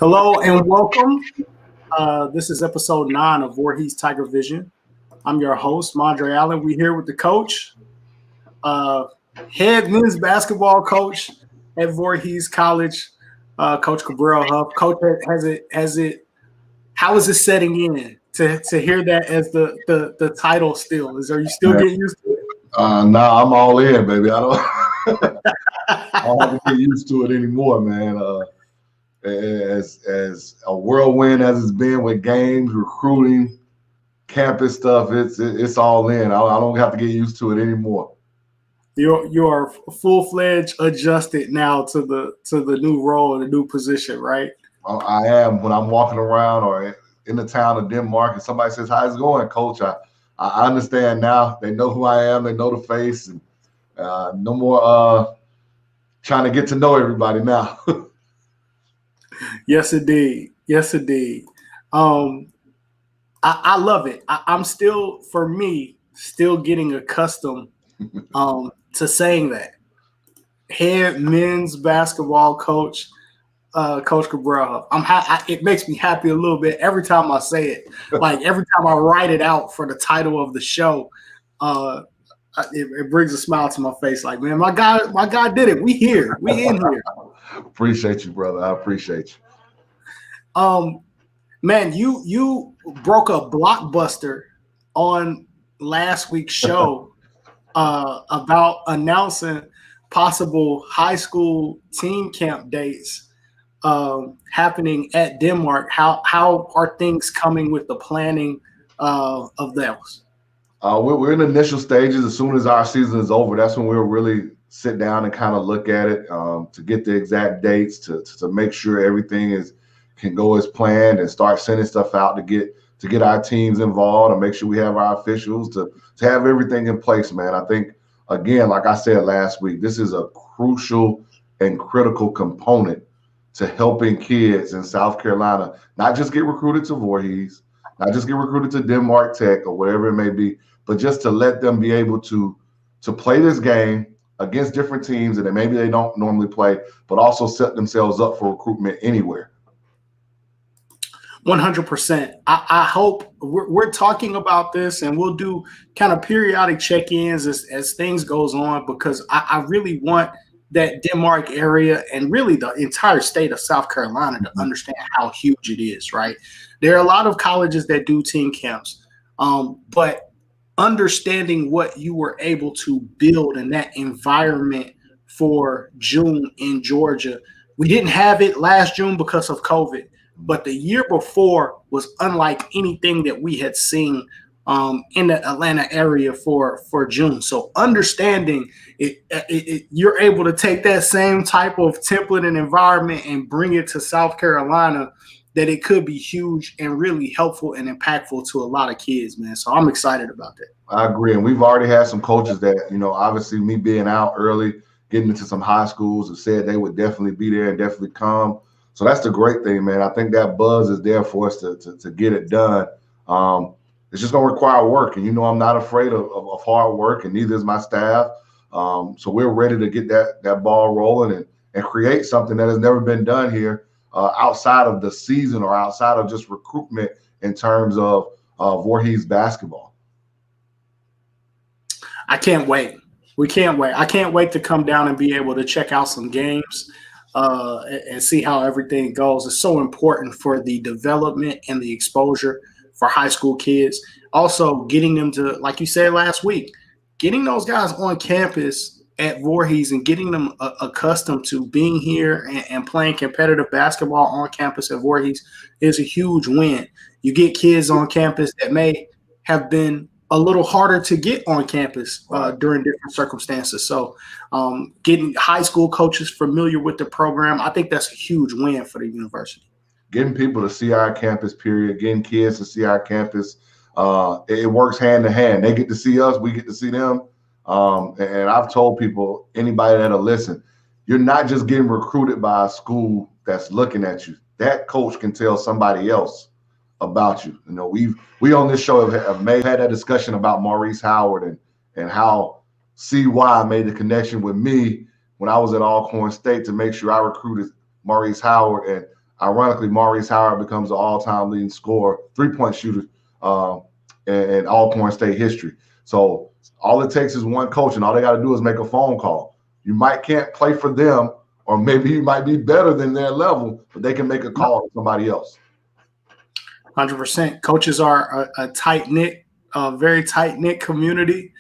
Hello and welcome. This is episode 9 of Voorhees Tiger Vision. I'm your host, Mondre Allen. We're here with the coach, head men's basketball coach at Voorhees College, Coach Cabral Huff. Coach, how is it setting in to hear that as the title still? Are you still getting used to it? Nah, I'm all in, baby. I don't have to get used to it anymore, man. As a whirlwind as it's been with games, recruiting, campus stuff, it's all in. I don't have to get used to it anymore. You are full-fledged adjusted now to the new role and the new position, right? I am. When I'm walking around or in the town of Denmark and somebody says, "How's it going, Coach?" I understand now. They know who I am. They know the face, and no more trying to get to know everybody now. Yes, indeed. Yes, indeed. I love it. I'm still getting accustomed to saying that. Head men's basketball coach, Coach Cabral. It makes me happy a little bit every time I say it. Like every time I write it out for the title of the show, it brings a smile to my face. Like, man, my guy did it. We here. We in here. Appreciate you, brother. I appreciate you. Man, you broke a blockbuster on last week's show about announcing possible high school team camp dates happening at Denmark. How are things coming with the planning of those? We're in the initial stages. As soon as our season is over, that's when we'll really sit down and kind of look at it to get the exact dates to make sure everything can go as planned and start sending stuff out to get our teams involved and make sure we have our officials to have everything in place, man. I think, again, like I said last week, this is a crucial and critical component to helping kids in South Carolina not just get recruited to Voorhees, not just get recruited to Denmark Tech or wherever it may be, but just to let them be able to play this game against different teams that maybe they don't normally play, but also set themselves up for recruitment anywhere. 100%. I hope we're talking about this, and we'll do kind of periodic check-ins as things goes on, because I really want that Denmark area and really the entire state of South Carolina to understand how huge it is, right? There are a lot of colleges that do team camps, but understanding what you were able to build in that environment for June in Georgia. We didn't have it last June because of COVID, but the year before was unlike anything that we had seen in the Atlanta area for June. So understanding it, you're able to take that same type of template and environment and bring it to South Carolina, that it could be huge and really helpful and impactful to a lot of kids, man. So I'm excited about that. I agree. And we've already had some coaches that, obviously me being out early, getting into some high schools, have said they would definitely be there and definitely come. So that's the great thing, man. I think that buzz is there for us to get it done. It's just going to require work. And, I'm not afraid of hard work, and neither is my staff. So we're ready to get that ball rolling and create something that has never been done here outside of the season or outside of just recruitment in terms of Voorhees basketball. I can't wait. We can't wait. I can't wait to come down and be able to check out some games and see how everything goes. It's so important for the development and the exposure for high school kids. Also, getting them to, like you said last week, getting those guys on campus at Voorhees and getting them accustomed to being here and playing competitive basketball on campus at Voorhees is a huge win. You get kids on campus that may have been a little harder to get on campus during different circumstances. So getting high school coaches familiar with the program, I think that's a huge win for the university. Getting people to see our campus, period, getting kids to see our campus, it works hand in hand. They get to see us, we get to see them. And I've told people, anybody that'll listen, you're not just getting recruited by a school that's looking at you. That coach can tell somebody else about you. We on this show have had that discussion about Maurice Howard and how CY made the connection with me when I was at Alcorn State to make sure I recruited Maurice Howard. And Ironically, Maurice Howard becomes the all-time leading scorer, three-point shooter in Alcorn State history. So all it takes is one coach, and all they got to do is make a phone call. You can't play for them, or maybe you might be better than their level, but they can make a call to somebody else. 100%. Coaches are a tight-knit, very tight-knit community.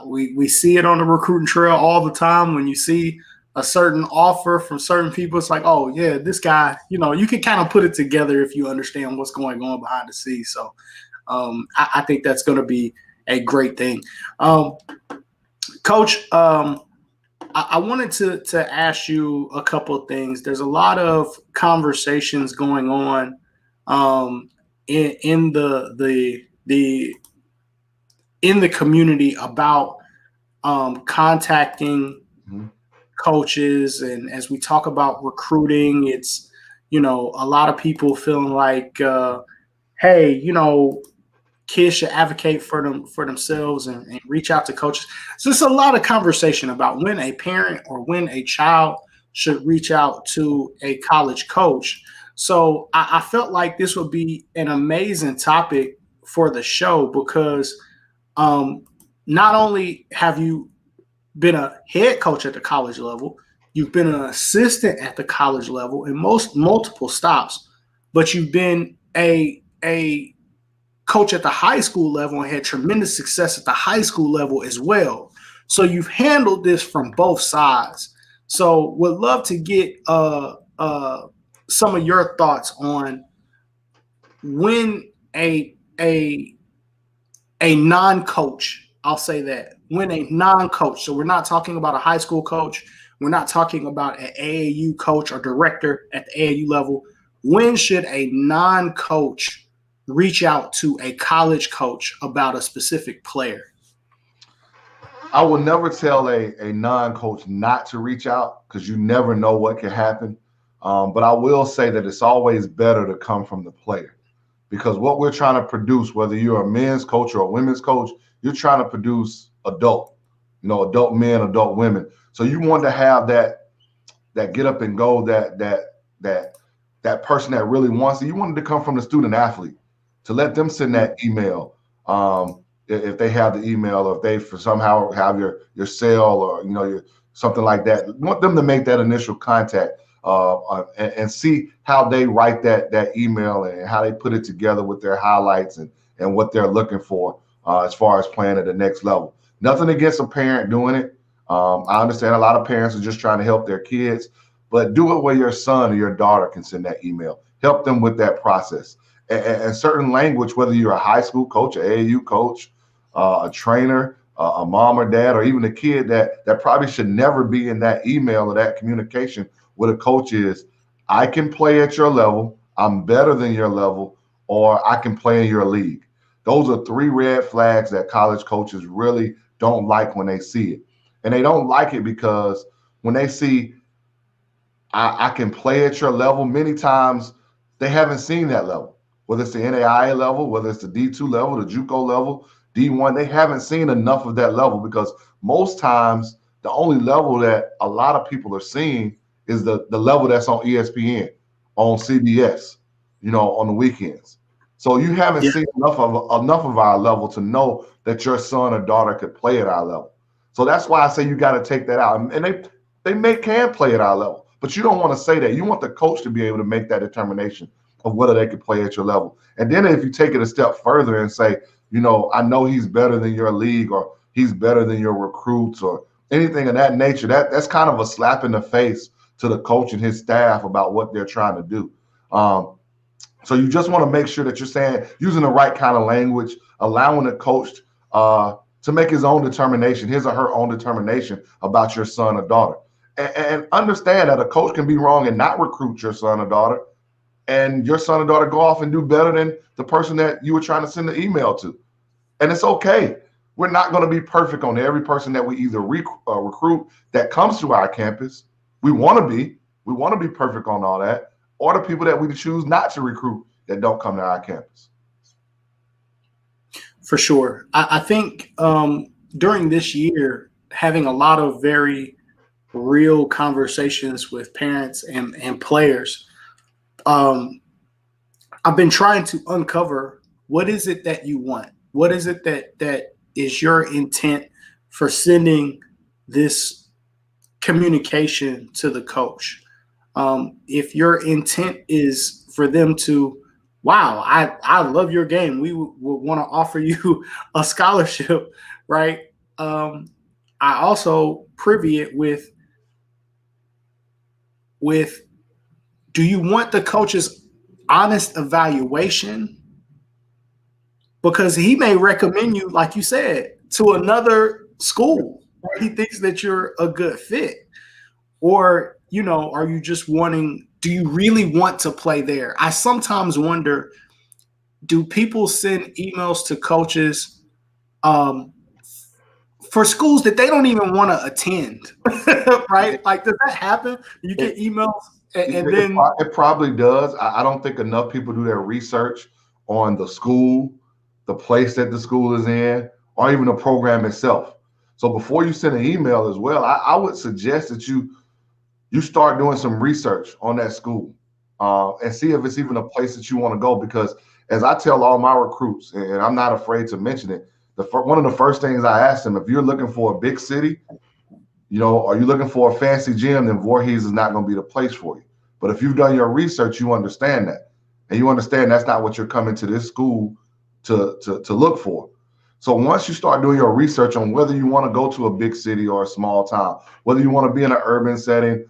We see it on the recruiting trail all the time. When you see a certain offer from certain people, it's like, oh, yeah, this guy, you can kind of put it together if you understand what's going on behind the scenes. So I think that's going to be a great thing. Coach, I wanted to ask you a couple of things. There's a lot of conversations going on in the community about contacting coaches, and as we talk about recruiting, it's a lot of people feeling like, hey, kids should advocate for themselves and reach out to coaches. So it's a lot of conversation about when a parent or when a child should reach out to a college coach. So I felt like this would be an amazing topic for the show because not only have you been a head coach at the college level, you've been an assistant at the college level in multiple stops, but you've been a coach at the high school level and had tremendous success at the high school level as well. So you've handled this from both sides. So would love to get some of your thoughts on when a non-coach, I'll say that, when a non-coach, so we're not talking about a high school coach, we're not talking about an AAU coach or director at the AAU level, when should a non-coach reach out to a college coach about a specific player? I will never tell a non-coach not to reach out because you never know what can happen. But I will say that it's always better to come from the player because what we're trying to produce, whether you're a men's coach or a women's coach, you're trying to produce adult men, adult women. So you want to have that get up and go, that person that really wants it. You want it to come from the student athlete, to let them send that email. If they have the email, or if they somehow have your cell or something like that, you want them to make that initial contact and see how they write that email and how they put it together with their highlights and what they're looking for as far as playing at the next level. Nothing against a parent doing it. I understand a lot of parents are just trying to help their kids, but do it where your son or your daughter can send that email. Help them with that process. And certain language, whether you're a high school coach, an AAU coach, a trainer, a mom or dad, or even a kid that probably should never be in that email or that communication with a coach is, I can play at your level, I'm better than your level, or I can play in your league. Those are 3 red flags that college coaches really don't like when they see it. And they don't like it because when they see I can play at your level, many times they haven't seen that level. Whether it's the NAIA level, whether it's the D2 level, the JUCO level, D1, they haven't seen enough of that level because most times the only level that a lot of people are seeing is the level that's on ESPN, on CBS, on the weekends. So you haven't seen enough of our level to know that your son or daughter could play at our level. So that's why I say you got to take that out. And they can play at our level, but you don't want to say that. You want the coach to be able to make that determination of whether they could play at your level. And then if you take it a step further and say, I know he's better than your league, or he's better than your recruits, or anything of that nature, that's kind of a slap in the face to the coach and his staff about what they're trying to do. So you just want to make sure that you're using the right kind of language, allowing the coach to make his own determination, his or her own determination about your son or daughter. And understand that a coach can be wrong and not recruit your son or daughter, and your son or daughter go off and do better than the person that you were trying to send the email to. And it's okay. We're not going to be perfect on every person that we either recruit that comes to our campus. We want to be perfect on all that, or the people that we choose not to recruit that don't come to our campus. For sure. I think during this year, having a lot of very real conversations with parents and players, I've been trying to uncover what is it that you want? What is it that is your intent for sending this communication to the coach? If your intent is for them to, wow, I love your game. We would want to offer you a scholarship, right? I also privy it with do you want the coach's honest evaluation? Because he may recommend you, like you said, to another school. Right? He thinks that you're a good fit. Or, are you just wanting, do you really want to play there? I sometimes wonder, do people send emails to coaches for schools that they don't even want to attend? Right? Like, does that happen? You get emails and then it probably does. I don't think enough people do their research on the school, the place that the school is in, or even the program itself. So before you send an email as well, I would suggest that you start doing some research on that school and see if it's even a place that you want to go. Because as I tell all my recruits, and I'm not afraid to mention it, one of the first things I ask them, if you're looking for a big city, are you looking for a fancy gym, then Voorhees is not going to be the place for you. But if you've done your research, you understand that. And you understand that's not what you're coming to this school to look for. So once you start doing your research on whether you want to go to a big city or a small town, whether you want to be in an urban setting,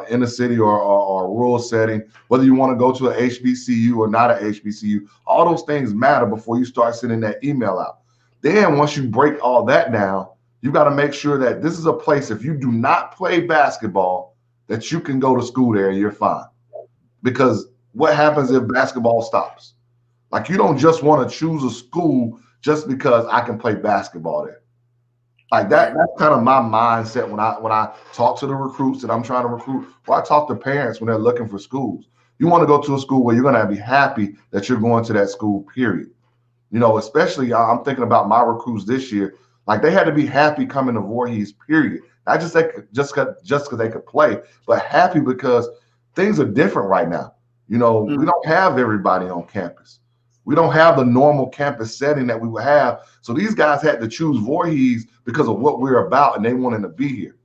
in a city or a rural setting, whether you want to go to an HBCU or not an HBCU, all those things matter before you start sending that email out. Then once you break all that down, you got to make sure that this is a place, if you do not play basketball, that you can go to school there and you're fine. Because what happens if basketball stops? Like, you don't just want to choose a school just because I can play basketball there. Like that's kind of my mindset when I talk to the recruits that I'm trying to recruit, or I talk to parents when they're looking for schools. You want to go to a school where you're going to be happy that you're going to that school, period. Especially I'm thinking about my recruits this year. Like, they had to be happy coming to Voorhees, period. Not just because they could play, but happy because things are different right now. We don't have everybody on campus. We don't have the normal campus setting that we would have. So these guys had to choose Voorhees because of what we're about, and they wanted to be here.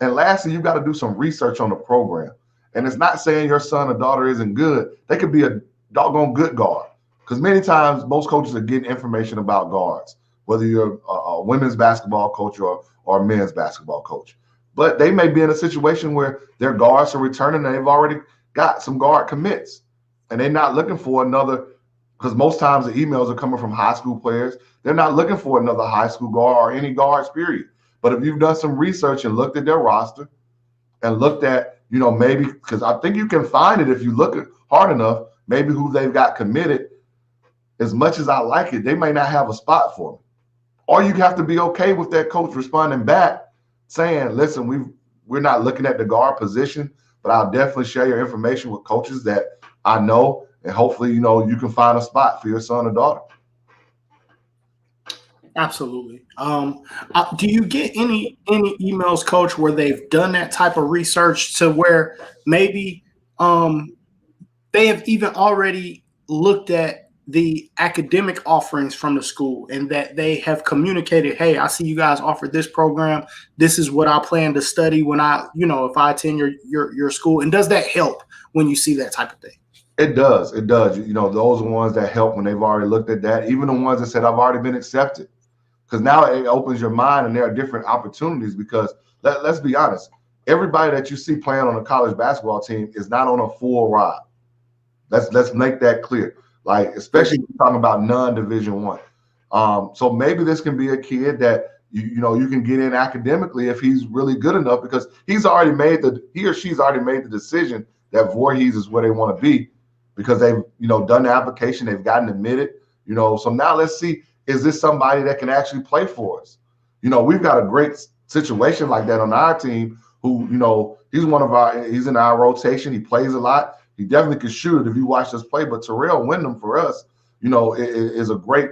And lastly, you've got to do some research on the program. And it's not saying your son or daughter isn't good. They could be a doggone good guard. Because many times most coaches are getting information about guards, whether you're a women's basketball coach or a men's basketball coach. But they may be in a situation where their guards are returning and they've already got some guard commits. And they're not looking for another, because most times the emails are coming from high school players. They're not looking for another high school guard or any guards, period. But if you've done some research and looked at their roster and looked at, maybe, because I think you can find it if you look hard enough, maybe who they've got committed. As much as I like it, they may not have a spot for me. Or you have to be okay with that coach responding back saying, listen, we're not looking at the guard position, but I'll definitely share your information with coaches that I know, and hopefully, you can find a spot for your son or daughter. Absolutely. Do you get any emails, Coach, where they've done that type of research to where maybe they have even already looked at the academic offerings from the school and that they have communicated, hey, I see you guys offer this program. This is what I plan to study when if I attend your school. And does that help when you see that type of thing? It does. It does. Those are ones that help when they've already looked at that. Even the ones that said, I've already been accepted. Because now it opens your mind and there are different opportunities, because let's be honest, everybody that you see playing on a college basketball team is not on a full ride. Let's make that clear. Like, especially if you're talking about non-Division I. So maybe this can be a kid that you can get in academically if he's really good enough, because he or she's already made the decision that Voorhees is where they want to be, because they've done the application, they've gotten admitted. So now let's see, is this somebody that can actually play for us? We've got a great situation like that on our team. Who he's in our rotation. He plays a lot. He definitely could shoot it if you watch us play. But Terrell Wyndham for us, is a great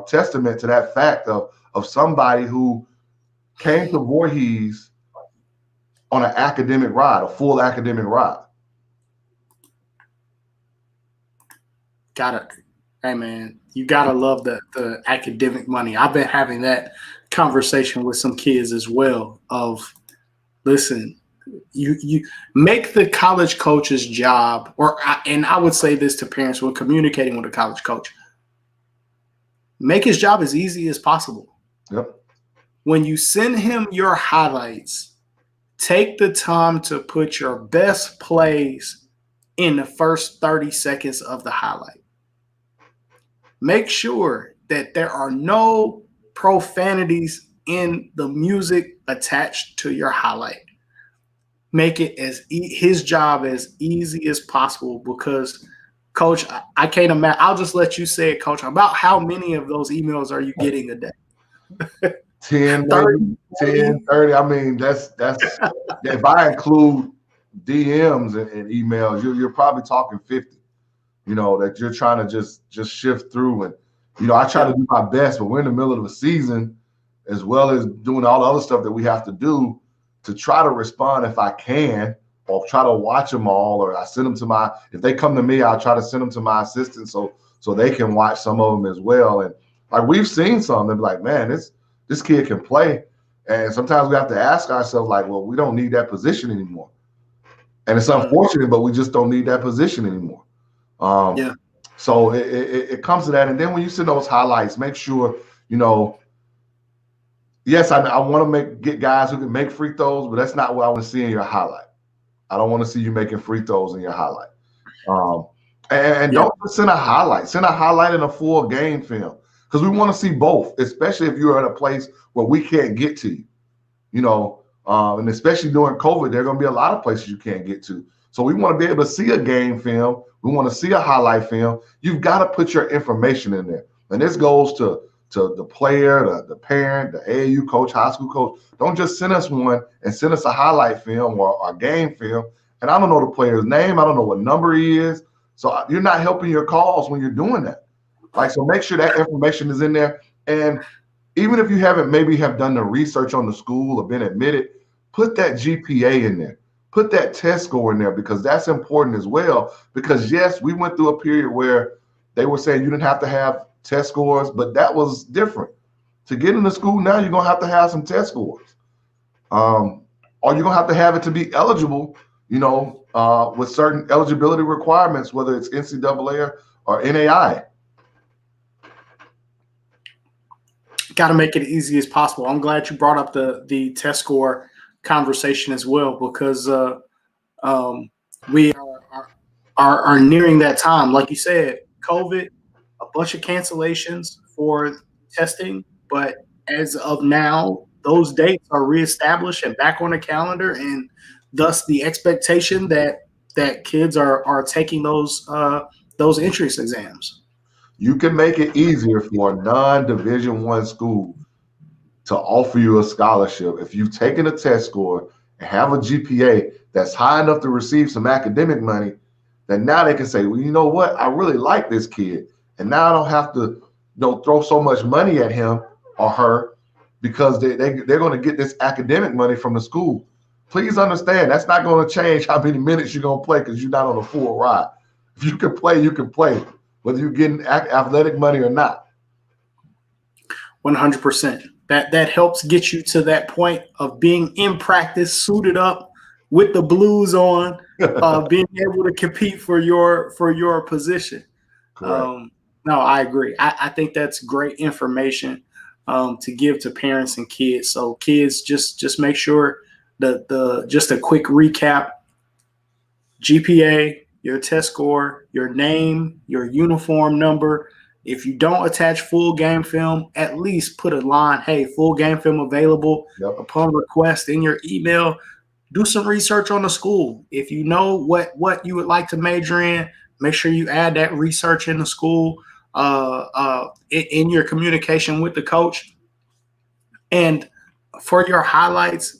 testament to that fact of somebody who came to Voorhees on an academic ride, a full academic ride. Gotta, hey man, you gotta love the academic money. I've been having that conversation with some kids as well. Of listen, you make the college coach's job, and I would say this to parents when communicating with a college coach: make his job as easy as possible. Yep. When you send him your highlights, take the time to put your best plays in the first 30 seconds of the highlight. Make sure that there are no profanities in the music attached to your highlight. Make it his job as easy as possible because, Coach, I can't imagine. I'll just let you say it, Coach. About how many of those emails are you getting a day? 10, 30, maybe 10, 30. I mean, that's if I include DMs and emails, you're probably talking 50. That you're trying to just shift through. And I try to do my best, but we're in the middle of a season, as well as doing all the other stuff that we have to do to try to respond if I can, or try to watch them all, or I send them to if they come to me, I'll try to send them to my assistant so they can watch some of them as well. And like we've seen some, they're like, man, this kid can play. And sometimes we have to ask ourselves, like, well, we don't need that position anymore. And it's unfortunate, but we just don't need that position anymore. So it comes to that. And then when you send those highlights, make sure, yes, I want to get guys who can make free throws, but that's not what I want to see in your highlight. I don't want to see you making free throws in your highlight. Don't just send a highlight. Send a highlight in a full game film, because we want to see both, especially if you're at a place where we can't get to you. And especially during COVID, there are going to be a lot of places you can't get to. So we want to be able to see a game film. We want to see a highlight film. You've got to put your information in there. And this goes to the player, the parent, the AAU coach, high school coach. Don't just send us one and send us a highlight film or a game film. And I don't know the player's name. I don't know what number he is. So you're not helping your cause when you're doing that. So make sure that information is in there. And even if you haven't have done the research on the school or been admitted, put that GPA in there. Put that test score in there, because that's important as well. Because yes, we went through a period where they were saying you didn't have to have test scores, but that was different. To get into school now, you're going to have some test scores. Or you're going to have it to be eligible, with certain eligibility requirements, whether it's NCAA or NAI. Got to make it as easy as possible. I'm glad you brought up the test score conversation as well, because we are nearing that time. Like you said, COVID, a bunch of cancellations for testing, but as of now, those dates are reestablished and back on the calendar, and thus the expectation that kids are taking those entrance exams. You can make it easier for a non-Division I school to offer you a scholarship if you've taken a test score and have a GPA that's high enough to receive some academic money. Then now they can say, well, you know what? I really like this kid, and now I don't have to throw so much money at him or her, because they're going to get this academic money from the school. Please understand, that's not going to change how many minutes you're going to play, because you're not on a full ride. If you can play, you can play, whether you're getting athletic money or not. 100%. That helps get you to that point of being in practice, suited up with the blues on, being able to compete for your position. No, I agree. I think that's great information to give to parents and kids. So kids, just make sure that just a quick recap: GPA, your test score, your name, your uniform number. If you don't attach full game film, at least put a line, hey, full game film available upon request in your email. Do some research on the school. If you know what you would like to major in, make sure you add that research in the school, in your communication with the coach. And for your highlights,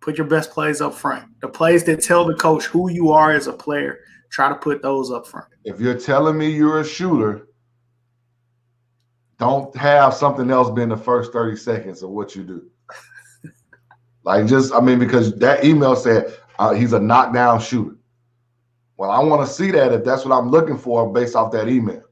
put your best plays up front. The plays that tell the coach who you are as a player, try to put those up front. If you're telling me you're a shooter, don't have something else been the first 30 seconds of what you do. Because that email said he's a knockdown shooter. Well, I want to see that if that's what I'm looking for based off that email.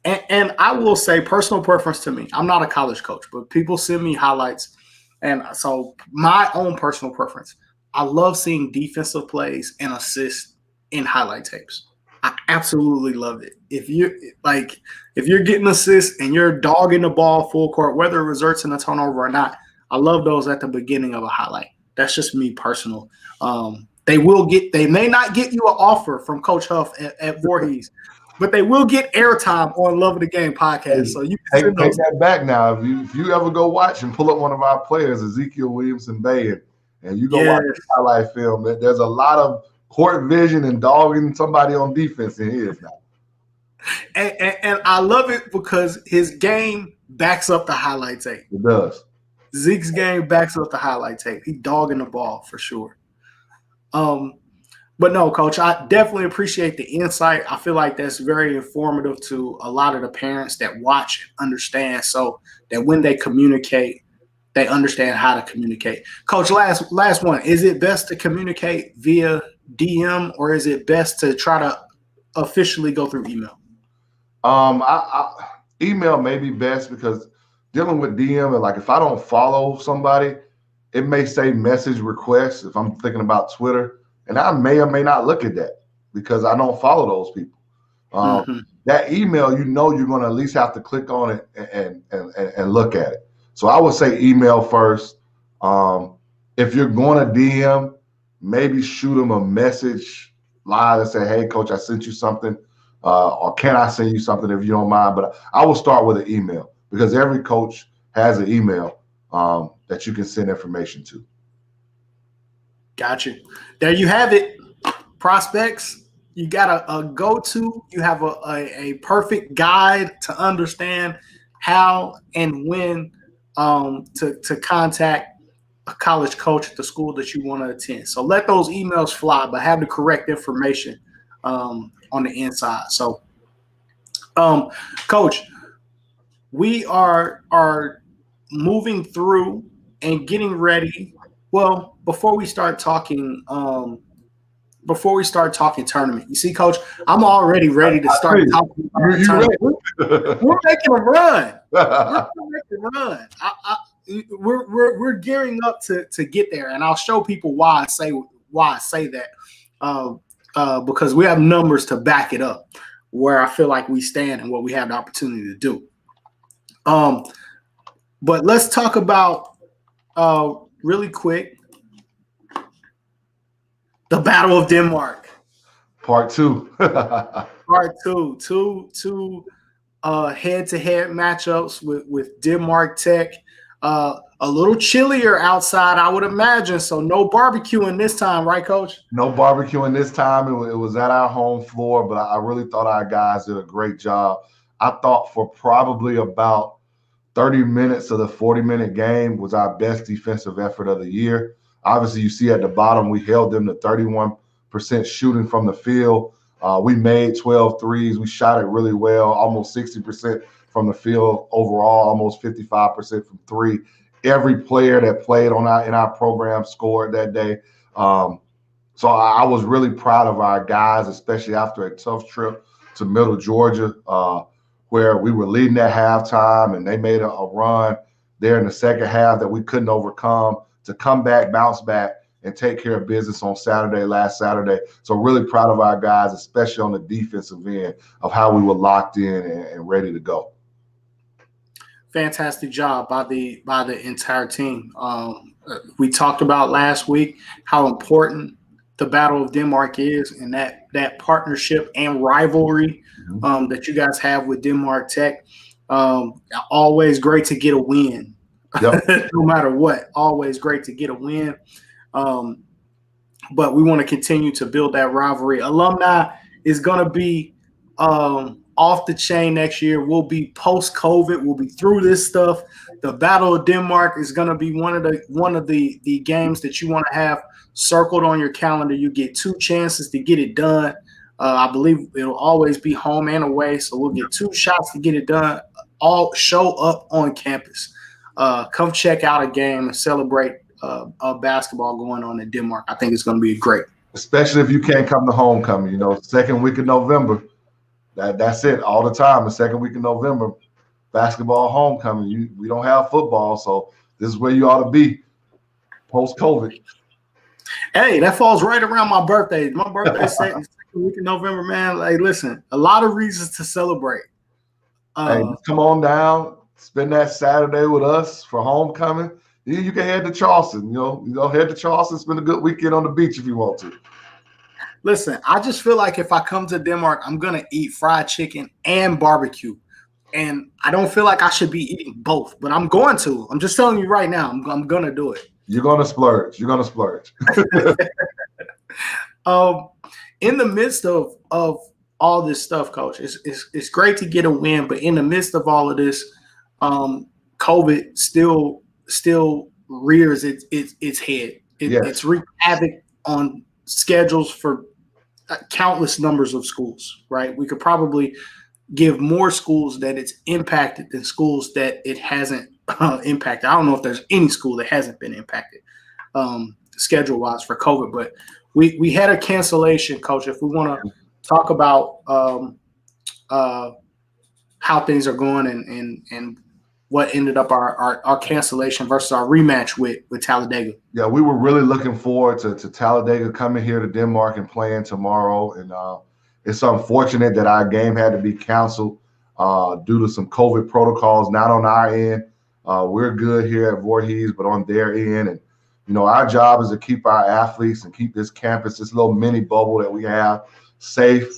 And I will say, personal preference to me, I'm not a college coach, but people send me highlights. And so my own personal preference, I love seeing defensive plays and assists in highlight tapes. I absolutely love it. If you're getting assists and you're dogging the ball full court, whether it results in a turnover or not, I love those at the beginning of a highlight. That's just me personal. They may not get you an offer from Coach Huff at Voorhees, but they will get airtime on Love of the Game podcast. So you can take that back now. If you ever go watch and pull up one of our players, Ezekiel Williamson-Bay, and you go watch the highlight film, there's a lot of court vision and dogging somebody on defense in his now. And I love it because his game backs up the highlight tape. It does. Zeke's game backs up the highlight tape. He dogging the ball for sure. But no, Coach, I definitely appreciate the insight. I feel like that's very informative to a lot of the parents that watch and understand, so that when they communicate, they understand how to communicate. Coach, last one. Is it best to communicate via DM, or is it best to try to officially go through email? Email may be best, because dealing with DM, and like if I don't follow somebody, it may say message request if I'm thinking about Twitter, and I may or may not look at that because I don't follow those people. That email, you're going to at least have to click on it and look at it. So I would say email first. If you're going to DM, maybe shoot them a message live and say, hey, Coach, I sent you something, or can I send you something if you don't mind? But I will start with an email, because every coach has an email that you can send information to. Got you. There you have it. Prospects, you got a go-to. You have a perfect guide to understand how and when to contact a college coach at the school that you want to attend. So let those emails fly, but have the correct information on the inside. So, Coach, we are moving through and getting ready. Well, before we start talking tournament, you see, Coach, I'm already ready to start talking about tournament. We're making a run. We're gearing up to get there, and I'll show people why I say that, because we have numbers to back it up, where I feel like we stand and what we have the opportunity to do. But let's talk about really quick the Battle of Denmark. Part 2. Part 2. Two head-to-head matchups with Denmark Tech. A little chillier outside, I would imagine. So no barbecuing this time, right, Coach? No barbecuing this time. It was at our home floor, but I really thought our guys did a great job. I thought for probably about 30 minutes of the 40-minute game was our best defensive effort of the year. Obviously, you see at the bottom, we held them to 31% shooting from the field. We made 12 threes. We shot it really well, almost 60% from the field overall, almost 55% from three. Every player that played in our program scored that day. So I was really proud of our guys, especially after a tough trip to Middle Georgia, where we were leading at halftime, and they made a run there in the second half that we couldn't overcome, to come back, bounce back, and take care of business on last Saturday. So really proud of our guys, especially on the defensive end, of how we were locked in and ready to go. Fantastic job by the entire team. We talked about last week how important the Battle of Denmark is, and that partnership and rivalry that you guys have with Denmark Tech. Always great to get a win. Yep. No matter what, always great to get a win. But we want to continue to build that rivalry. Alumni is going to be off the chain next year. We'll be post-COVID. We'll be through this stuff. The Battle of Denmark is going to be one of the games that you want to have circled on your calendar. You get 2 chances to get it done. I believe it'll always be home and away, so we'll get 2 shots to get it done. All show up on campus. Come check out a game and celebrate basketball going on in Denmark. I think it's going to be great. especially if you can't come to homecoming. You know, second week of November. That's it all the time. The second week of November, basketball homecoming. We don't have football, so this is where you ought to be post-COVID. Hey, that falls right around my birthday. My birthday's set in the second week of November, man. Like, listen, a lot of reasons to celebrate. Hey, just come on down, spend that Saturday with us for homecoming. You can head to Charleston. You know, head to Charleston, spend a good weekend on the beach if you want to. Listen, I just feel like if I come to Denmark, I'm gonna eat fried chicken and barbecue, and I don't feel like I should be eating both, but I'm going to. I'm just telling you right now, I'm gonna do it. You're gonna splurge. You're gonna splurge. In the midst of all this stuff, Coach, it's great to get a win, but in the midst of all of this, COVID still rears its head. It's wreaked havoc on schedules for countless numbers of schools. Right? We could probably give more schools that it's impacted than schools that it hasn't impacted. I don't know if there's any school that hasn't been impacted schedule-wise for COVID, but we had a cancellation, Coach. If we want to talk about how things are going and what ended up our cancellation versus our rematch with Talladega. Yeah, we were really looking forward to Talladega coming here to Denmark and playing tomorrow. And it's unfortunate that our game had to be canceled due to some COVID protocols, not on our end. We're good here at Voorhees, but on their end. And, you know, our job is to keep our athletes and keep this campus, this little mini bubble that we have, safe.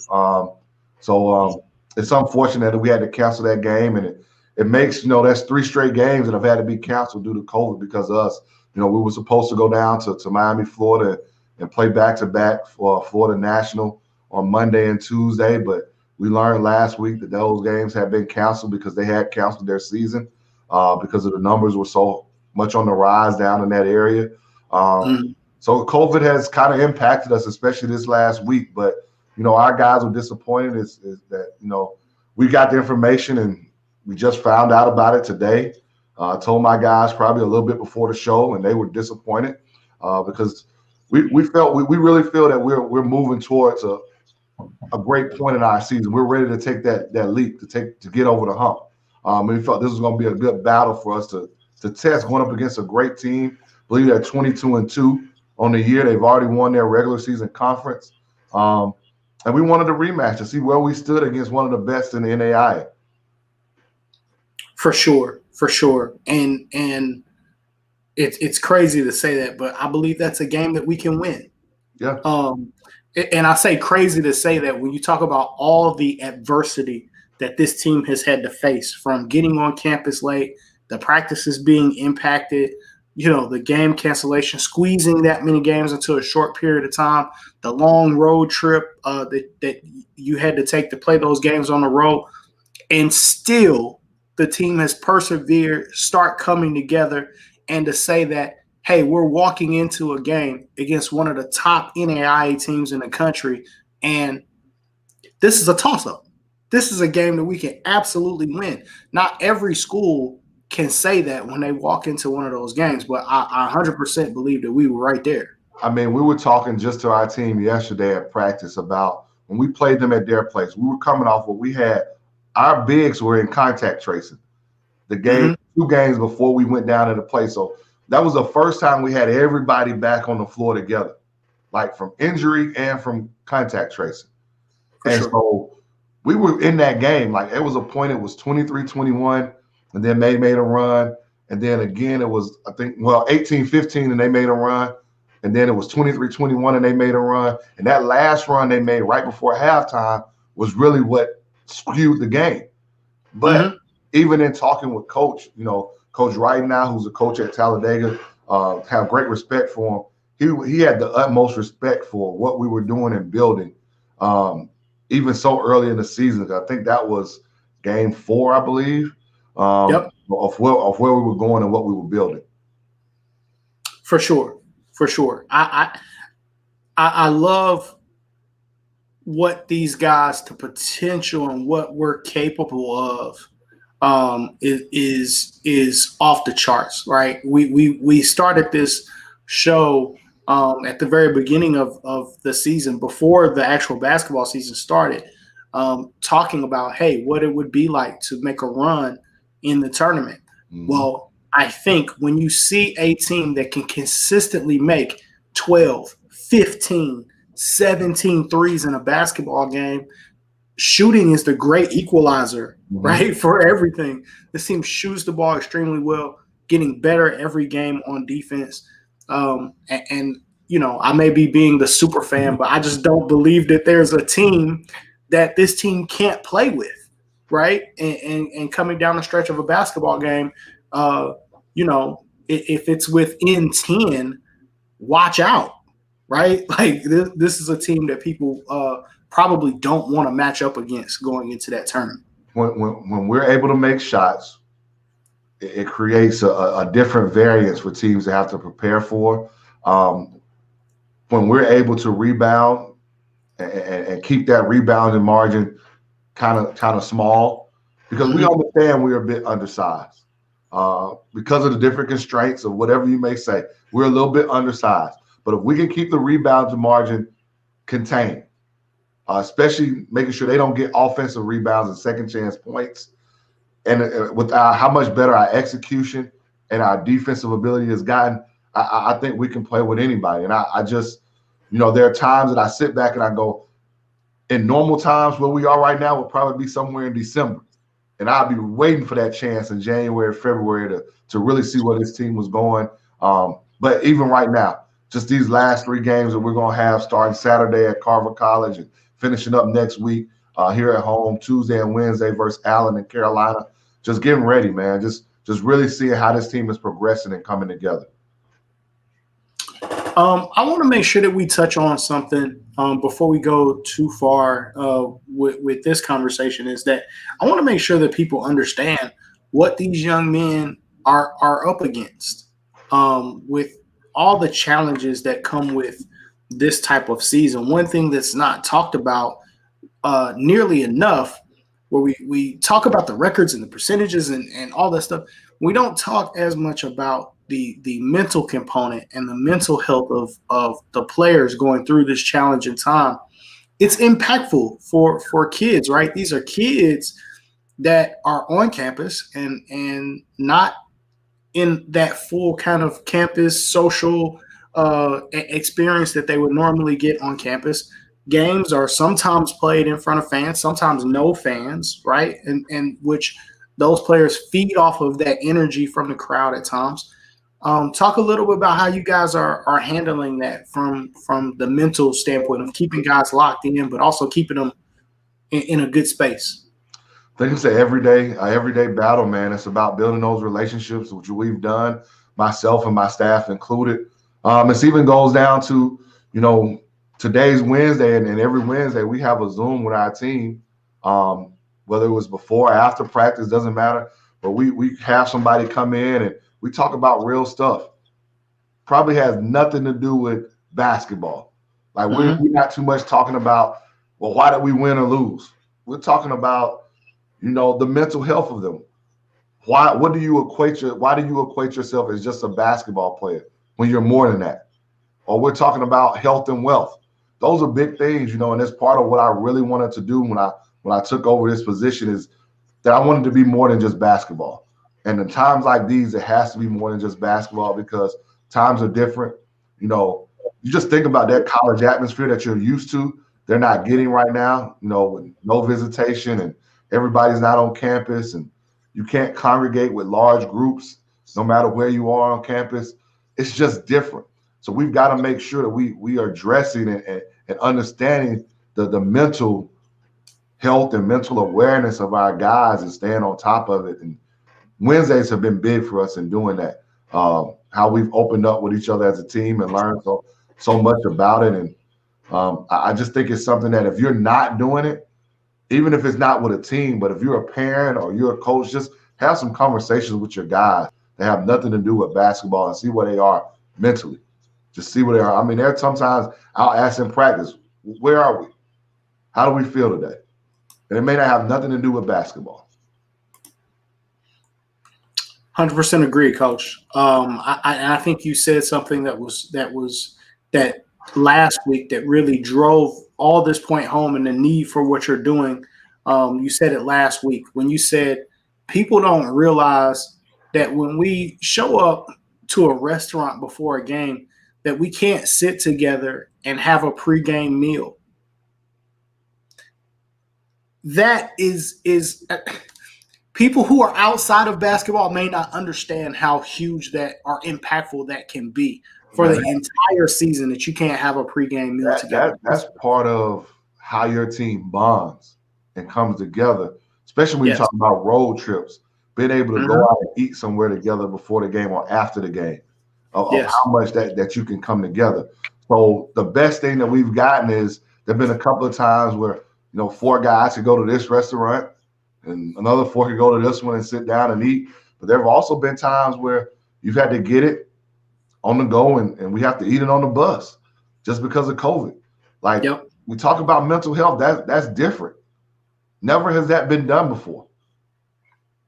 So it's unfortunate that we had to cancel that game. And it makes, you know, that's 3 straight games that have had to be canceled due to COVID because of us. You know, we were supposed to go down to Miami, Florida and play back-to-back for Florida National on Monday and Tuesday. But we learned last week that those games had been canceled because they had canceled their season because of the numbers were so much on the rise down in that area. So COVID has kind of impacted us, especially this last week. But, you know, our guys were disappointed is that, you know, we got the information and we just found out about it today. I told my guys probably a little bit before the show, and they were disappointed because we really feel that we're moving towards a great point in our season. We're ready to take that leap to get over the hump. We felt this was going to be a good battle for us to test going up against a great team. I believe they're 22-2 on the year. They've already won their regular season conference. And we wanted a rematch to see where we stood against one of the best in the NAIA. For sure. And it's crazy to say that, but I believe that's a game that we can win. Yeah. And I say crazy to say that when you talk about all the adversity that this team has had to face, from getting on campus late, the practices being impacted, you know, the game cancellation, squeezing that many games into a short period of time, the long road trip that you had to take to play those games on the road, and still the team has persevered, start coming together, and to say that, hey, we're walking into a game against one of the top NAIA teams in the country, and this is a toss-up. This is a game that we can absolutely win. Not every school can say that when they walk into one of those games, but I 100% believe that we were right there. I mean, we were talking just to our team yesterday at practice about when we played them at their place. We were coming off what we had. Our bigs were in contact tracing. The game, 2 games before we went down to the play. So that was the first time we had everybody back on the floor together, like from injury and from contact tracing. So we were in that game. Like, it was a point, it was 23-21, and then they made a run. And then again, it was, I think, 18-15, and they made a run. And then it was 23-21, and they made a run. And that last run they made right before halftime was really what skewed the game. But even in talking with Coach, you know, Coach Wright now, who's a coach at Talladega, have great respect for him. He had the utmost respect for what we were doing and building, even so early in the season. I think that was game 4, I believe, of where we were going and what we were building. For sure. I love what these guys, the potential and what we're capable of is off the charts, right? We started this show at the very beginning of the season, before the actual basketball season started, talking about, hey, what it would be like to make a run in the tournament. Mm-hmm. Well, I think when you see a team that can consistently make 12, 15, 17 threes in a basketball game, shooting is the great equalizer, Mm-hmm. right, for everything. This team shoots the ball extremely well, getting better every game on defense. And you know, I may be being the super fan, but I just don't believe that there's a team that this team can't play with, right? And coming down the stretch of a basketball game, you know, if it's within 10, watch out, right? Like this is a team that people probably don't want to match up against going into that tournament. When we're able to make shots, it creates a different variance for teams to have to prepare for. When we're able to rebound and keep that rebounding margin kind of small, because we understand we're a bit undersized. Because of the different constraints of whatever you may say, we're a little bit undersized. But if we can keep the rebounding margin contained, especially making sure they don't get offensive rebounds and second chance points, and with how much better our execution and our defensive ability has gotten, I think we can play with anybody. And I just, you know, there are times that I sit back and I go, in normal times where we are right now, we'll probably be somewhere in December. And I'll be waiting for that chance in January, February to really see where this team was going. But even right now, just these last 3 games that we're going to have starting Saturday at Carver College and finishing up next week here at home, Tuesday and Wednesday versus Allen and Carolina. Just getting ready, man. Just really seeing how this team is progressing and coming together. I want to make sure that we touch on something before we go too far with this conversation, is that I want to make sure that people understand what these young men are up against with all the challenges that come with this type of season. One thing that's not talked about nearly enough, where we talk about the records and the percentages and all that stuff, we don't talk as much about the mental component and the mental health of the players going through this challenging time. It's impactful for kids, right? These are kids that are on campus and not in that full kind of campus social experience that they would normally get on campus. Games are sometimes played in front of fans, sometimes no fans, right? And which those players feed off of that energy from the crowd at times. Talk a little bit about how you guys are handling that from the mental standpoint of keeping guys locked in, but also keeping them in a good space. I think it's an everyday battle, man. It's about building those relationships, which we've done, myself and my staff included. It even goes down to, you know, today's Wednesday, and every Wednesday we have a Zoom with our team, whether it was before or after practice, doesn't matter. But we have somebody come in and we talk about real stuff. Probably has nothing to do with basketball. Like we're not too much talking about, well, why did we win or lose? We're talking about, you know, the mental health of them. Why do you equate yourself as just a basketball player when you're more than that? Or we're talking about health and wealth. Those are big things, you know, and that's part of what I really wanted to do when I took over this position, is that I wanted to be more than just basketball. And in times like these, it has to be more than just basketball, because times are different. You know, you just think about that college atmosphere that you're used to, they're not getting right now, you know, with no visitation and everybody's not on campus and you can't congregate with large groups no matter where you are on campus. It's just different. So we've got to make sure that we are addressing and understanding the mental health and mental awareness of our guys and staying on top of it. And Wednesdays have been big for us in doing that. How we've opened up with each other as a team and learned so much about it. And I just think it's something that if you're not doing it, even if it's not with a team, but if you're a parent or you're a coach, just have some conversations with your guys that have nothing to do with basketball and see where they are mentally. Just see where they are. I mean, there are sometimes I'll ask in practice, where are we? How do we feel today? And it may not have nothing to do with basketball. 100% agree, Coach. I think you said something that was that last week that really drove all this point home and the need for what you're doing. You said it last week when you said people don't realize that when we show up to a restaurant before a game, that we can't sit together and have a pregame meal. That is people who are outside of basketball may not understand how huge that or impactful that can be for the entire season, that you can't have a pregame meal together. That's part of how your team bonds and comes together, especially when you talk about road trips, being able to go out and eat somewhere together before the game or after the game, of how much that you can come together. So the best thing that we've gotten is there have been a couple of times where, 4 guys could go to this restaurant and another 4 could go to this one and sit down and eat. But there have also been times where you've had to get it on the go and we have to eat it on the bus just because of COVID. Like we talk about mental health, that's different. Never has that been done before.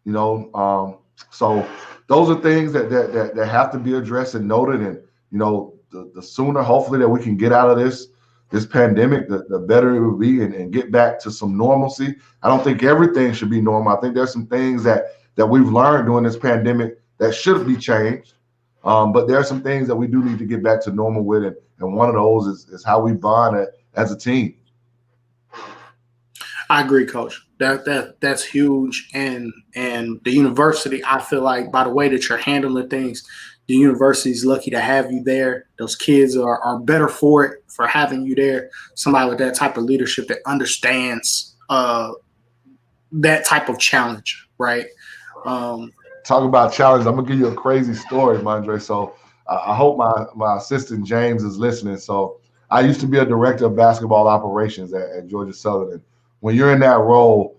So those are things that have to be addressed and noted. And, the sooner, hopefully, that we can get out of this pandemic, the better it will be and get back to some normalcy. I don't think everything should be normal. I think there's some things that we've learned during this pandemic that should be changed. But there are some things that we do need to get back to normal with. And one of those is how we bond as a team. I agree, Coach. That's huge. And the university, I feel like, by the way that you're handling things, the university is lucky to have you there. Those kids are better for it, for having you there. Somebody with that type of leadership that understands that type of challenge, right? Talk about challenge. I'm gonna give you a crazy story, Mondre. So I hope my assistant James is listening. So I used to be a director of basketball operations at Georgia Southern. When you're in that role,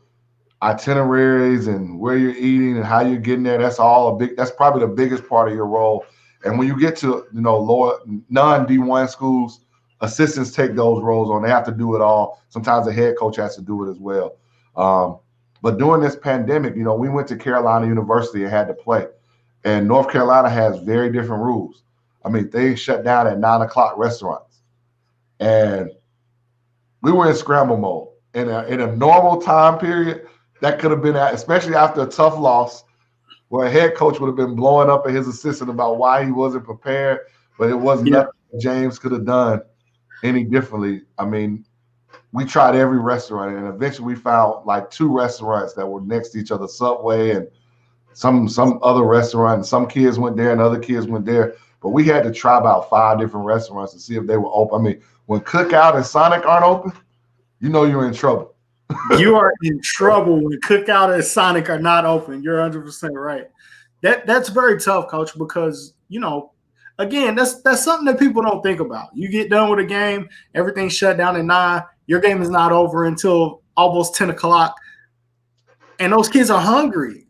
itineraries and where you're eating and how you're getting there, that's probably the biggest part of your role. And when you get to, lower non-D1 schools, assistants take those roles on. They have to do it all. Sometimes the head coach has to do it as well. But during this pandemic, we went to Carolina University and had to play. And North Carolina has very different rules. I mean, they shut down at 9 o'clock restaurants. And we were in scramble mode. In a normal time period, that could have been, especially after a tough loss, where a head coach would have been blowing up at his assistant about why he wasn't prepared, but it wasn't nothing James could have done any differently. I mean, we tried every restaurant, and eventually we found like 2 restaurants that were next to each other, Subway and some other restaurant. And some kids went there and other kids went there. But we had to try about 5 different restaurants to see if they were open. I mean, when Cookout and Sonic aren't open, you're in trouble. You are in trouble when Cookout and Sonic are not open. You're 100% right. That's very tough, Coach, because, again, that's something that people don't think about. You get done with a game, everything's shut down at 9. Your game is not over until almost 10 o'clock. And those kids are hungry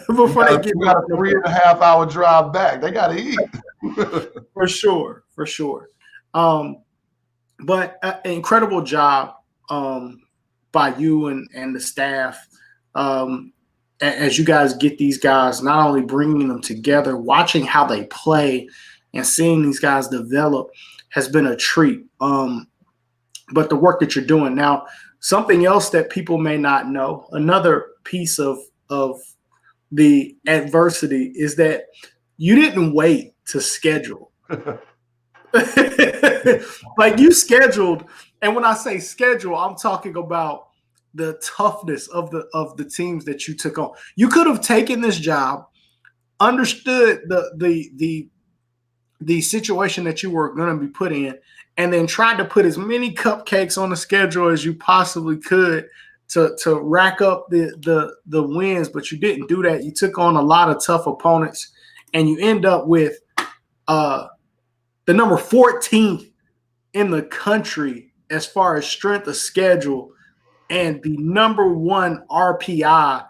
before they get got a 3.5 hour drive back. They got to eat. For sure. But incredible job by you and the staff as you guys get these guys, not only bringing them together, watching how they play and seeing these guys develop has been a treat. But the work that you're doing now, something else that people may not know, another piece of the adversity is that you didn't wait to schedule. Like you scheduled, and when I say schedule, I'm talking about the toughness of the teams that you took on. You could have taken this job, understood the situation that you were going to be put in, and then tried to put as many cupcakes on the schedule as you possibly could to rack up the wins, but you didn't do that. You took on a lot of tough opponents, and you end up with the number 14th in the country as far as strength of schedule and the number 1 RPI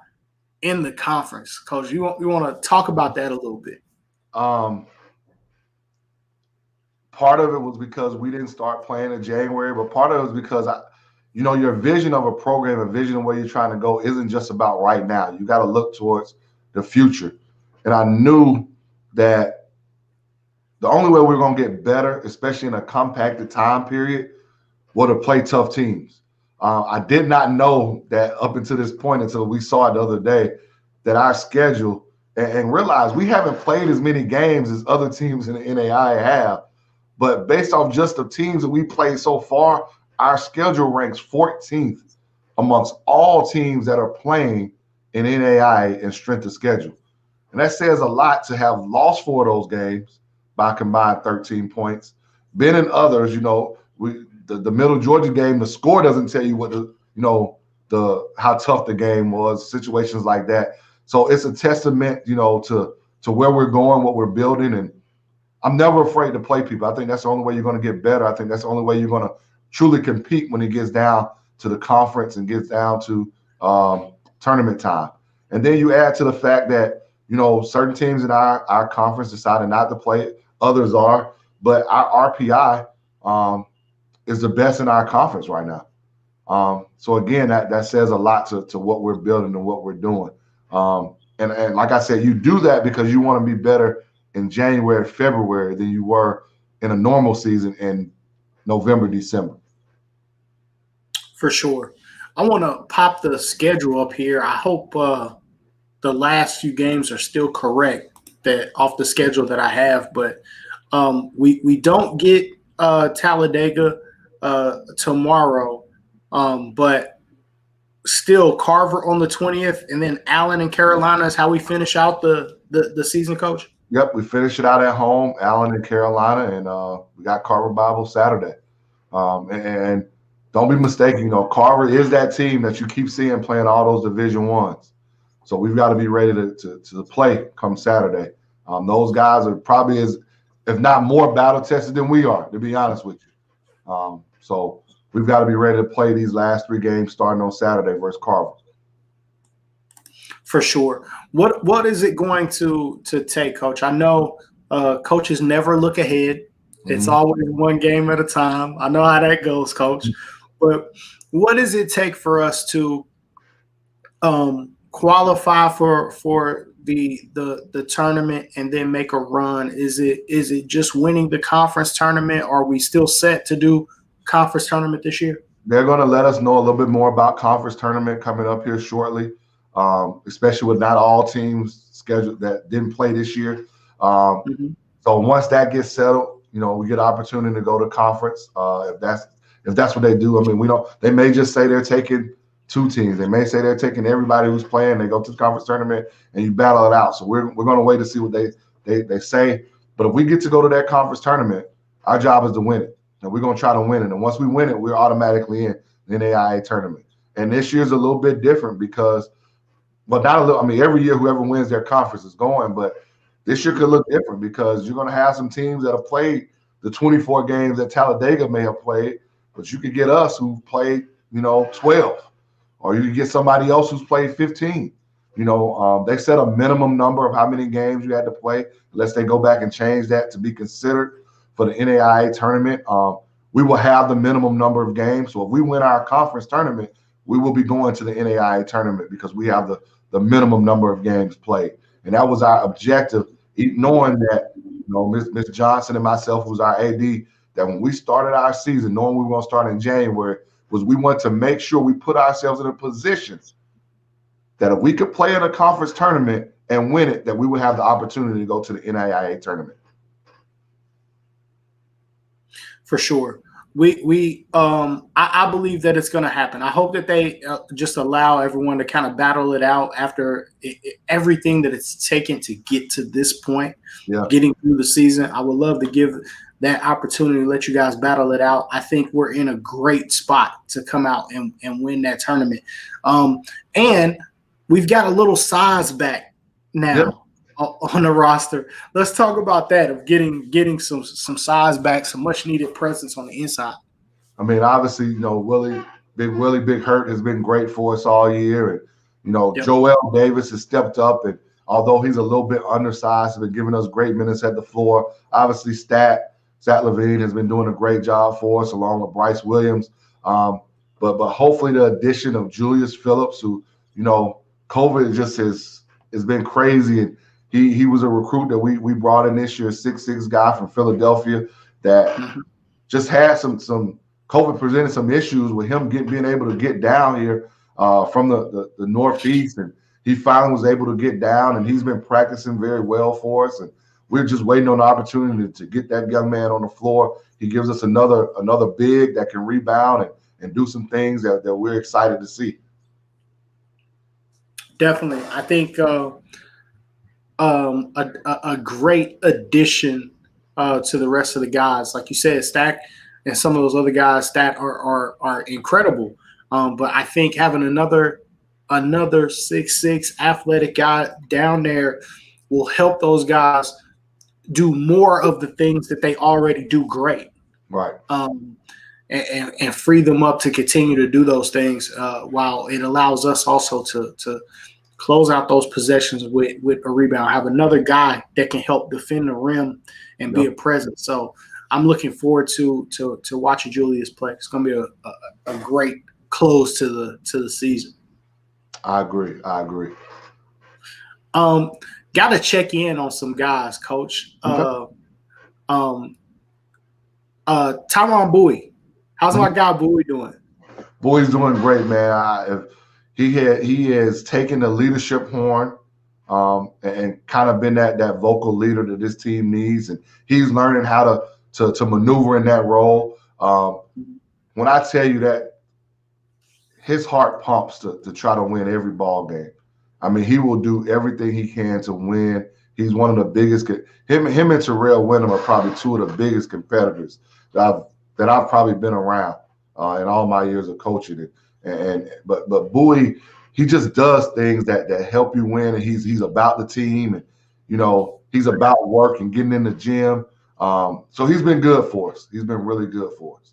in the conference. Coach, you want to talk about that a little bit? Part of it was because we didn't start playing in January, but part of it was because your vision of a program, a vision of where you're trying to go isn't just about right now. You got to look towards the future. And I knew that the only way we're going to get better, especially in a compacted time period, was to play tough teams. I did not know that up until this point, until we saw it the other day, that our schedule and realize we haven't played as many games as other teams in the NAI have. But based off just the teams that we played so far, our schedule ranks 14th amongst all teams that are playing in NAI in strength of schedule. And that says a lot to have lost 4 of those games by combined 13 points. Been in others, the Middle Georgia game, the score doesn't tell you what how tough the game was, situations like that. So it's a testament, to where we're going, what we're building. And I'm never afraid to play people. I think that's the only way you're going to get better. I think that's the only way you're going to truly compete when it gets down to the conference and gets down to tournament time. And then you add to the fact that, certain teams in our conference decided not to play it. Others are. But our RPI is the best in our conference right now. So, again, that says a lot to what we're building and what we're doing. And like I said, you do that because you want to be better in January, February than you were in a normal season in November, December. For sure. I want to pop the schedule up here. I hope the last few games are still correct that off the schedule that I have, but we don't get Talladega tomorrow, but still Carver on the 20th, and then Allen and Carolina is how we finish out the season, Coach. Yep, we finish it out at home, Allen and Carolina, and we got Carver Bible Saturday. And don't be mistaken, Carver is that team that you keep seeing playing all those Division I's. So we've got to be ready to play come Saturday. Those guys are probably if not more battle tested than we are, to be honest with you. So we've got to be ready to play these last 3 games starting on Saturday versus Carver. For sure. What is it going to take, Coach? I know coaches never look ahead. It's always one game at a time. I know how that goes, Coach. But what does it take for us to qualify for the tournament and then make a run? Is it just winning the conference tournament? Or are we still set to do conference tournament this year? They're going to let us know a little bit more about conference tournament coming up here shortly, especially with not all teams scheduled that didn't play this year. So once that gets settled, we get an opportunity to go to conference. If that's what they do. I mean, they may just say they're taking 2 teams. They may say they're taking everybody who's playing. They go to the conference tournament and you battle it out. So we're going to wait to see what they say. But if we get to go to that conference tournament, our job is to win it. And we're going to try to win it. And once we win it, we're automatically in the NAIA tournament. And this year's a little bit different because, well, not a little. I mean, every year whoever wins their conference is going. But this year could look different because you're going to have some teams that have played the 24 games that Talladega may have played. But you could get us who've played, 12. Or you could get somebody else who's played 15. They set a minimum number of how many games you had to play, unless they go back and change that to be considered for the NAIA tournament. We will have the minimum number of games. So if we win our conference tournament, we will be going to the NAIA tournament because we have the minimum number of games played. And that was our objective, knowing that, Ms. Johnson and myself, who's our AD, that when we started our season, knowing we were going to start in January, was we want to make sure we put ourselves in a position that if we could play in a conference tournament and win it, that we would have the opportunity to go to the NAIA tournament. For sure. I believe that it's going to happen. I hope that they just allow everyone to kind of battle it out after everything that it's taken to get to this point, getting through the season. I would love to give that opportunity to let you guys battle it out. I think we're in a great spot to come out and win that tournament. And we've got a little size back now on the roster. Let's talk about that, of getting some size back, some much needed presence on the inside. I mean, obviously, Willie Big Hurt has been great for us all year. And, Joel Davis has stepped up, and although he's a little bit undersized, has been giving us great minutes at the floor. Obviously, Stat Levine has been doing a great job for us, along with Bryce Williams. But hopefully the addition of Julius Phillips, who, COVID just has been crazy, and He was a recruit that we brought in this year, 6'6" guy from Philadelphia that just had some COVID presented some issues with him being able to get down here from the Northeast, and he finally was able to get down, and he's been practicing very well for us, and we're just waiting on the opportunity to get that young man on the floor. He gives us another big that can rebound and do some things that we're excited to see. Definitely. I think a great addition to the rest of the guys. Like you said, Stack and some of those other guys that are incredible. But I think having another 6'6" athletic guy down there will help those guys do more of the things that they already do great. Right. And free them up to continue to do those things while it allows us also to close out those possessions with a rebound, have another guy that can help defend the rim and be a presence. So I'm looking forward to watching Julius play. It's going to be a great close to the season. I agree. Got to check in on some guys, Coach. Okay. Tyronn Bowie. How's my guy Bowie doing? Bowie's doing great, man. He has taken the leadership horn and kind of been that vocal leader that this team needs, and he's learning how to maneuver in that role. When I tell you that his heart pumps to try to win every ball game. I mean, he will do everything he can to win. He's one of the biggest. Him and Terrell Wyndham are probably two of the biggest competitors that I've probably been around in all my years of coaching it. But Bowie, he just does things that help you win, and he's about the team, and he's about work and getting in the gym. So he's been good for us. He's been really good for us.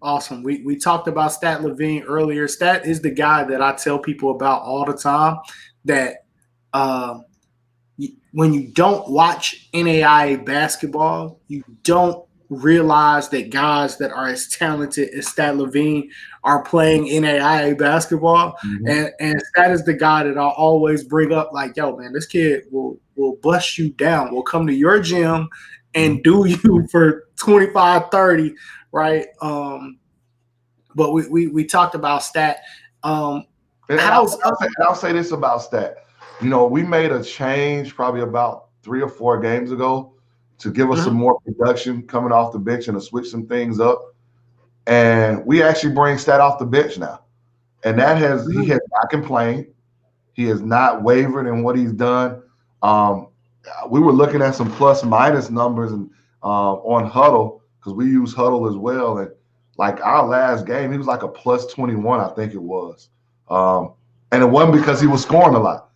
Awesome. We talked about Stat Levine earlier. Stat is the guy that I tell people about all the time that when you don't watch NAIA basketball, you don't realize that guys that are as talented as Stat Levine are playing NAIA basketball. Mm-hmm. And Stat is the guy that I'll always bring up like, yo, man, this kid will bust you down. Will come to your gym and do you for 25, 30, right? But we talked about Stat. I'll say this about Stat. We made a change probably about 3 or 4 games ago to give us some more production coming off the bench and to switch some things up. And we actually bring Stat off the bench now. And he has not complained. He has not wavered in what he's done. We were looking at some plus minus numbers and on Huddle, because we use Huddle as well. And like our last game, he was like a plus 21, I think it was. And it wasn't because he was scoring a lot,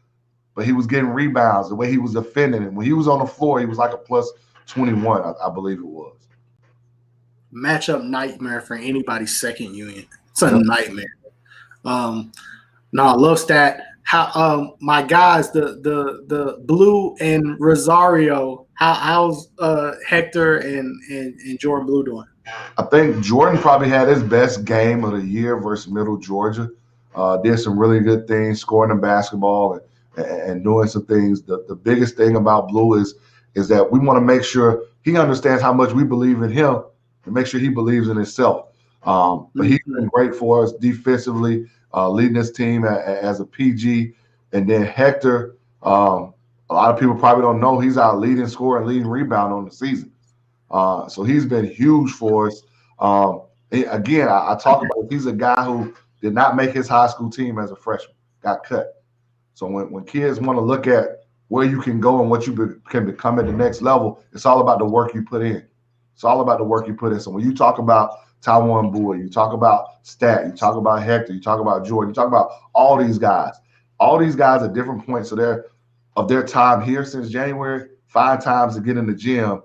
but he was getting rebounds, the way he was defending. And when he was on the floor, he was like a plus 21, I believe it was. Matchup nightmare for anybody's second unit. It's a nightmare. No, I love Stat. How my guys, the Blue and Rosario, how's Hector and Jordan Blue doing? I think Jordan probably had his best game of the year versus Middle Georgia. Did some really good things, scoring the basketball and doing some things. The biggest thing about Blue is that we want to make sure he understands how much we believe in him and make sure he believes in himself. But he's been great for us defensively, leading this team as a PG. And then Hector, a lot of people probably don't know, he's our leading scorer and leading rebound on the season. So he's been huge for us. Again, I talk about it. He's a guy who did not make his high school team as a freshman, got cut. So when kids want to look at where you can go and what you can become at the next level, it's all about the work you put in. It's all about the work you put in. So when you talk about Tyronn Bowie, you talk about Stat, you talk about Hector, you talk about Jordan, you talk about all these guys. All these guys at different points of their time here since January, 5 times to get in the gym.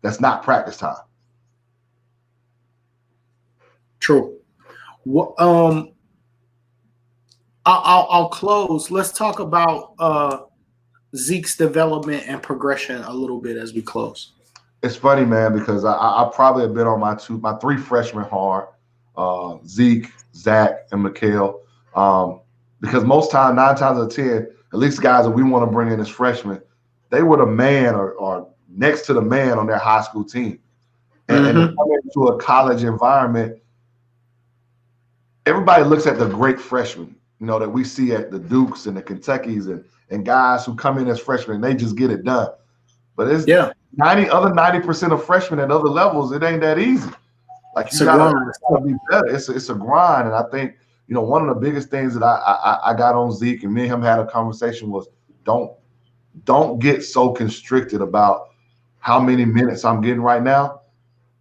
That's not practice time. True. I'll close. Let's talk about Zeke's development and progression a little bit as we close. It's funny, man, because I probably have been on my 3 freshmen hard, Zeke, Zach, and Mikhail. Because 9 times out of 10, at least guys that we want to bring in as freshmen, they were the man or next to the man on their high school team. And to come into a college environment, everybody looks at the great freshmen, that we see at the Dukes and the Kentuckys and guys who come in as freshmen and they just get it done. But it's 90% of freshmen at other levels, it ain't that easy. Like you gotta be better. It's a grind. And I think, one of the biggest things that I got on Zeke and me and him had a conversation was don't get so constricted about how many minutes I'm getting right now,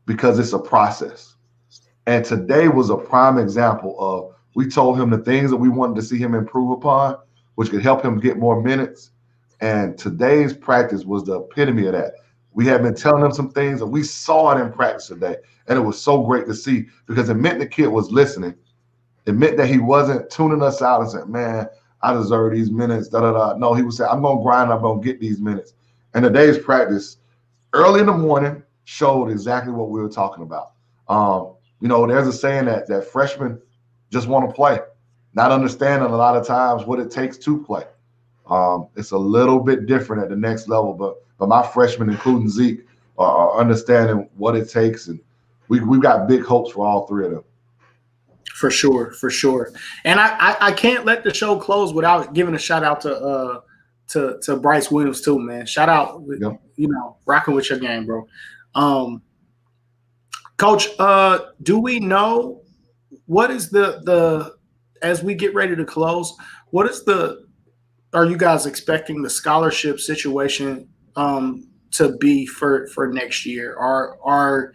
because it's a process. And today was a prime example of, we told him the things that we wanted to see him improve upon, which could help him get more minutes. And today's practice was the epitome of that. We had been telling him some things, and we saw it in practice today. And it was so great to see, because it meant the kid was listening. It meant that he wasn't tuning us out and saying, man, I deserve these minutes, da-da-da. No, he was saying, I'm going to grind, I'm going to get these minutes. And today's practice, early in the morning, showed exactly what we were talking about. There's a saying that freshmen just want to play, not understanding a lot of times what it takes to play. It's a little bit different at the next level, but my freshmen, including Zeke, are understanding what it takes, and we've got big hopes for all three of them. For sure. And I can't let the show close without giving a shout out to Bryce Williams too, man. Shout out, rocking with your game, bro. Coach, do we know what is the as we get ready to close, are you guys expecting the scholarship situation to be for next year? Are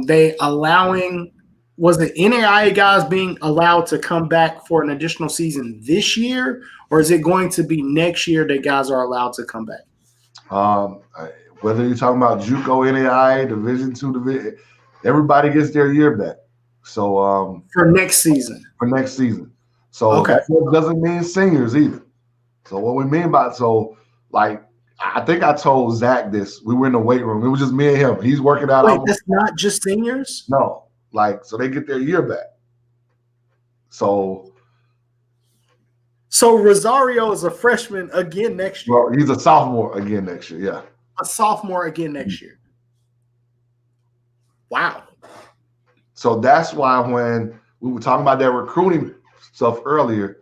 they allowing, was the NAIA guys being allowed to come back for an additional season this year, or is it going to be next year that guys are allowed to come back? Whether you're talking about JUCO, NAIA, Division II, Division, everybody gets their year back. So for next season. So that doesn't mean seniors either. So what we mean by I think I told Zach this. We were in the weight room. It was just me and him. He's working out. Wait, that's not just seniors? No, so they get their year back. So Rosario is a freshman again next year. Well, he's a sophomore again next year. Yeah, a sophomore again next year. Wow. So that's why when we were talking about that recruiting stuff earlier,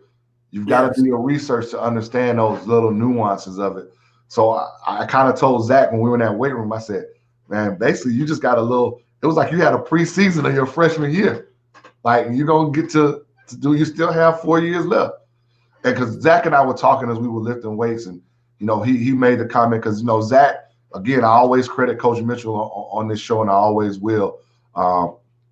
you've got to do your research to understand those little nuances of it. So I kind of told Zach when we were in that weight room, I said, man, basically you just got it was like you had a preseason of your freshman year. Like you're going to get to do, you still have 4 years left. And because Zach and I were talking as we were lifting weights, and, he made the comment because, Zach, again, I always credit Coach Mitchell on this show, and I always will.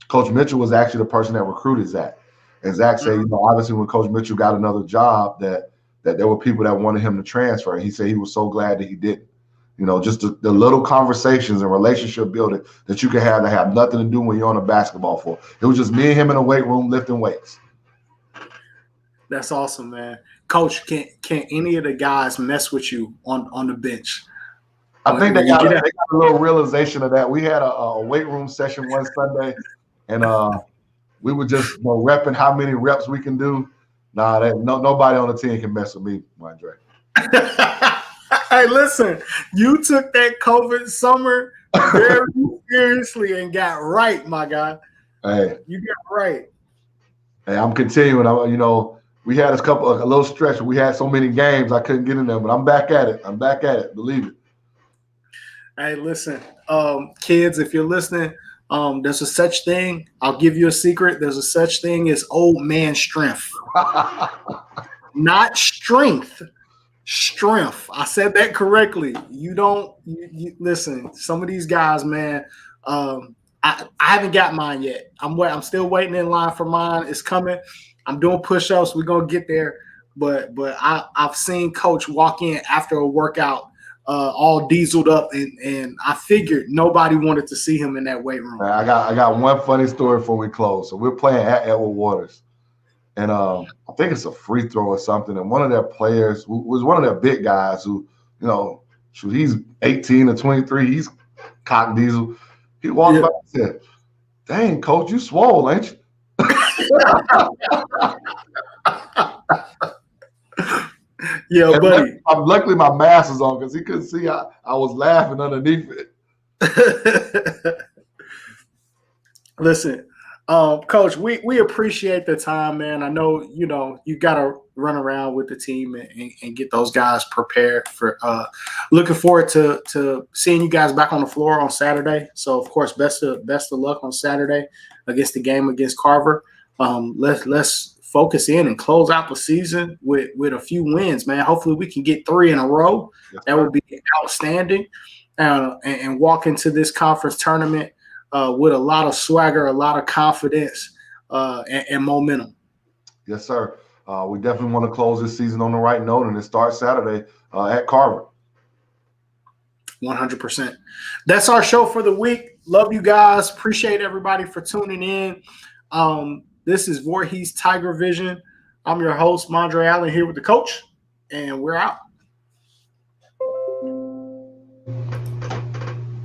Coach Mitchell was actually the person that recruited Zach. And Zach said, obviously when Coach Mitchell got another job that there were people that wanted him to transfer. And he said he was so glad that he didn't. Just the little conversations and relationship building that you can have that have nothing to do when you're on a basketball floor. It was just me and him in a weight room lifting weights. That's awesome, man. Coach, can any of the guys mess with you on the bench? I think they got a little realization of that. We had a weight room session one Sunday, and we were just repping how many reps we can do. Nobody on the team can mess with me, Andre. Hey, listen, you took that COVID summer very seriously and got right, my guy. Hey, you got right. Hey, I'm continuing. We had a little stretch. We had so many games I couldn't get in there, but I'm back at it. Believe it. Hey, listen, kids, if you're listening, there's a such thing. I'll give you a secret. There's a such thing as old man strength. Not strength. Strength. I said that correctly. You listen. Some of these guys, man. I haven't got mine yet. I'm still waiting in line for mine. It's coming. I'm doing push-ups. We're gonna get there. But I've seen Coach walk in after a workout, all dieseled up, and I figured nobody wanted to see him in that weight room. I got one funny story before we close. So we're playing at Edward Waters, and I think it's a free throw or something. And one of their players was one of their big guys who, he's 18 or 23. He's cock diesel. He walked by and said, "Dang, Coach, you swole, ain't you?" Yeah, buddy. Luckily my mask is on because he couldn't see I was laughing underneath it. Listen, Coach, we appreciate the time, man. I know you got to run around with the team and get those guys prepared for. Looking forward to seeing you guys back on the floor on Saturday. So of course, best of luck on Saturday against the game against Carver. Let's focus in and close out the season with a few wins, man. Hopefully, we can get 3 in a row. Yes, that would be outstanding, and walk into this conference tournament with a lot of swagger, a lot of confidence, and momentum. Yes, sir. We definitely want to close this season on the right note, and it starts Saturday at Carver. 100%. That's our show for the week. Love you guys. Appreciate everybody for tuning in. This is Voorhees Tiger Vision. I'm your host, Mondre Allen, here with the coach, and we're out.